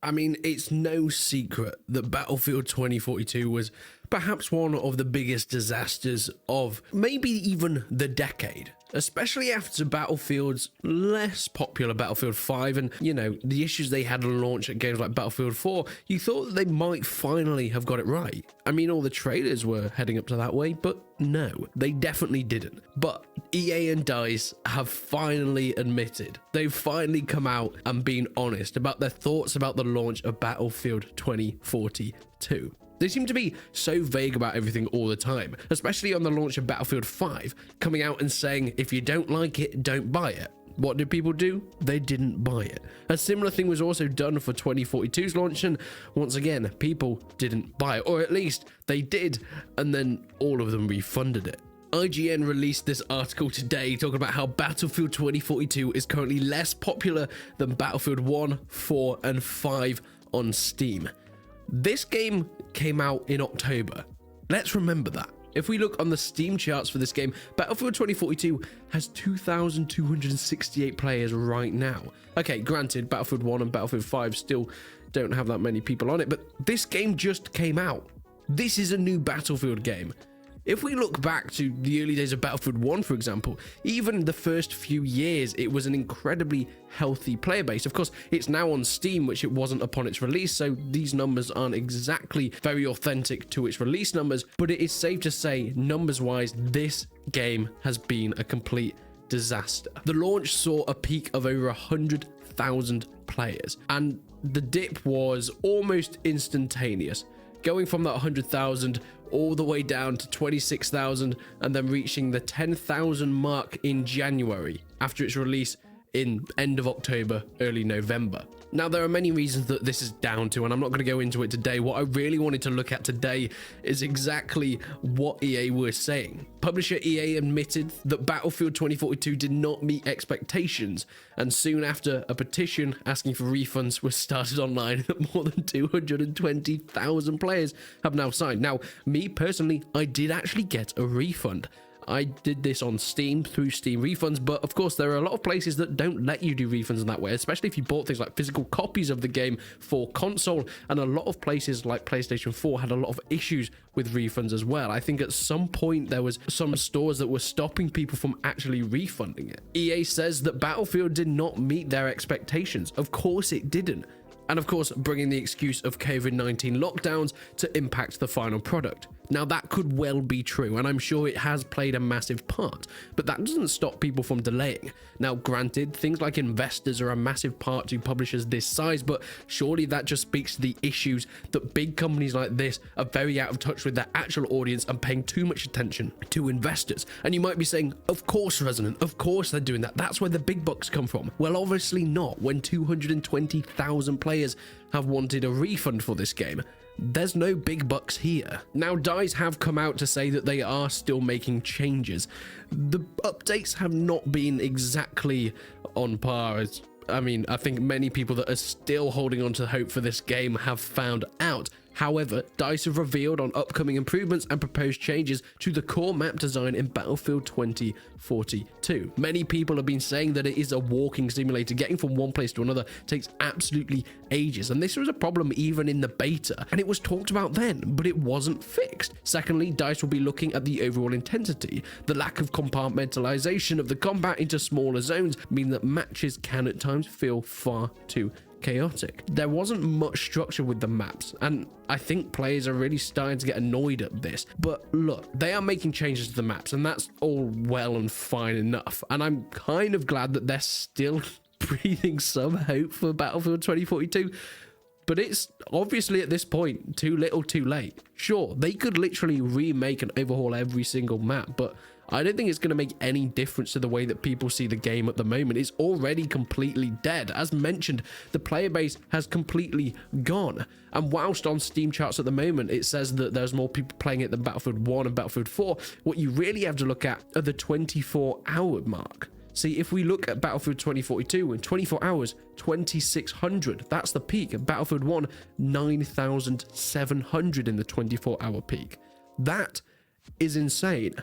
I mean, it's no secret that Battlefield 2042 was perhaps one of the biggest disasters of maybe even the decade, especially after Battlefield's less popular Battlefield 5 and, you know, the issues they had on launch at games like Battlefield 4. You thought that they might finally have got it right. I mean, all the trailers were heading up to that way, but no, they definitely didn't. But EA and DICE have finally admitted, they've finally come out and been honest about their thoughts about the launch of Battlefield 2042. They seem to be so vague about everything all the time, especially on the launch of Battlefield 5, coming out and saying, if you don't like it, don't buy it. What did people do? They didn't buy it. A similar thing was also done for 2042's launch, and once again, people didn't buy it, or at least they did, and then all of them refunded it. IGN released this article today talking about how Battlefield 2042 is currently less popular than Battlefield 1, 4, and 5 on Steam. This game came out in October. Let's remember that. If we look on the Steam charts for this game, Battlefield 2042 has 2,268 players right now. Okay, granted, Battlefield 1 and Battlefield 5 still don't have that many people on it, but this game just came out. This is a new Battlefield game. If we look back to the early days of Battlefield 1, for example, even the first few years, it was an incredibly healthy player base. Of course, it's now on Steam, which it wasn't upon its release, so these numbers aren't exactly very authentic to its release numbers, but it is safe to say, numbers-wise, this game has been a complete disaster. The launch saw a peak of over 100,000 players, and the dip was almost instantaneous, going from that 100,000 all the way down to 26,000 and then reaching the 10,000 mark in January after its release in end of October, early November. Now, there are many reasons that this is down to, and I'm not going to go into it today. What I really wanted to look at today is exactly what EA were saying. Publisher EA admitted that Battlefield 2042 did not meet expectations, and soon after, a petition asking for refunds was started online that more than 220,000 players have now signed. Now, me personally, I did actually get a refund. I did this on Steam through Steam refunds, but of course there are a lot of places that don't let you do refunds in that way, especially if you bought things like physical copies of the game for console, and a lot of places like PlayStation 4 had a lot of issues with refunds as well. I think at some point there was some stores that were stopping people from actually refunding it. EA says that Battlefield did not meet their expectations. Of course it didn't. And of course, bringing the excuse of COVID-19 lockdowns to impact the final product. Now, that could well be true, and I'm sure it has played a massive part, but that doesn't stop people from delaying. Now, granted, things like investors are a massive part to publishers this size, but surely that just speaks to the issues that big companies like this are very out of touch with their actual audience and paying too much attention to investors. And you might be saying, of course, Resonant, of course they're doing that. That's where the big bucks come from. Well, obviously not, when 220,000 players have wanted a refund for this game. There's no big bucks here. Now, DICE have come out to say that they are still making changes. The updates have not been exactly on par as, I think many people that are still holding on to hope for this game have found out. However, DICE have revealed on upcoming improvements and proposed changes to the core map design in Battlefield 2042. Many people have been saying that it is a walking simulator. Getting from one place to another takes absolutely ages, and this was a problem even in the beta, and it was talked about then, but it wasn't fixed. Secondly, DICE will be looking at the overall intensity. The lack of compartmentalization of the combat into smaller zones mean that matches can at times feel far too chaotic. There wasn't much structure with the maps, and I think players are really starting to get annoyed at this. But look, they are making changes to the maps, and that's all well and fine enough, and I'm kind of glad that they're still breathing some hope for Battlefield 2042. But it's obviously at this point too little too late. Sure, they could literally remake and overhaul every single map, but I don't think it's going to make any difference to the way that people see the game at the moment. It's already completely dead. As mentioned, the player base has completely gone. And whilst on Steam charts at the moment, it says that there's more people playing it than Battlefield 1 and Battlefield 4, what you really have to look at are the 24-hour mark. See, if we look at Battlefield 2042 in 24 hours, 2,600. That's the peak. Battlefield 1, 9,700 in the 24-hour peak. That is insane.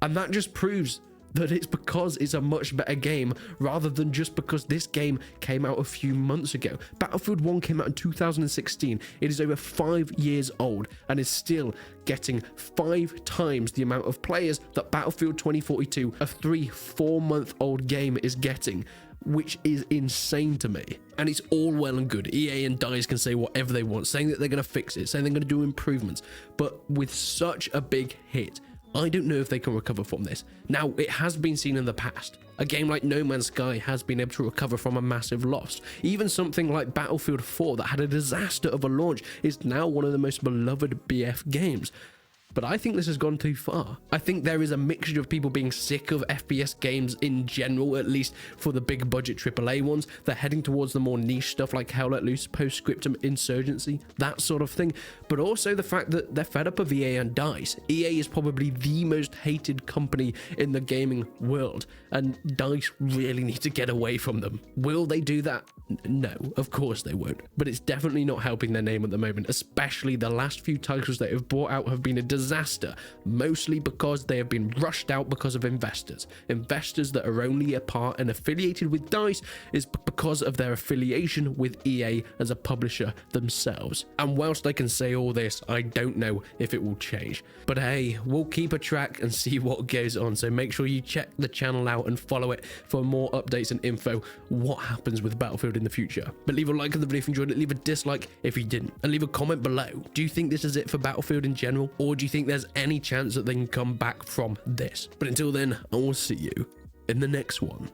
And that just proves that it's because it's a much better game rather than just because this game came out a few months ago. Battlefield 1 came out in 2016. It is over 5 years old and is still getting 5 times the amount of players that Battlefield 2042, a 3-4 month old game, is getting, which is insane to me. And it's all well and good. EA and DICE can say whatever they want, saying that they're going to fix it, saying they're going to do improvements. But with such a big hit, I don't know if they can recover from this. Now, it has been seen in the past. A game like No Man's Sky has been able to recover from a massive loss. Even something like Battlefield 4 that had a disaster of a launch is now one of the most beloved BF games. But I think this has gone too far. I think there is a mixture of people being sick of FPS games in general, at least for the big budget AAA ones. They're heading towards the more niche stuff like Hell Let Loose, Postscriptum, Insurgency, that sort of thing. But also the fact that they're fed up of EA and DICE. EA is probably the most hated company in the gaming world, and DICE really need to get away from them. Will they do that? No, of course they won't. But it's definitely not helping their name at the moment, especially the last few titles they have brought out have been a disaster, mostly because they have been rushed out because of investors that are only a part and affiliated with DICE is because of their affiliation with EA as a publisher themselves. And whilst I can say all this, I don't know if it will change, but hey, we'll keep a track and see what goes on. So make sure you check the channel out and follow it for more updates and info what happens with Battlefield in the future. But leave a like on the video if you enjoyed it, leave a dislike if you didn't, and leave a comment below. Do you think this is it for Battlefield in general, or do you think there's any chance that they can come back from this? But until then, I will see you in the next one.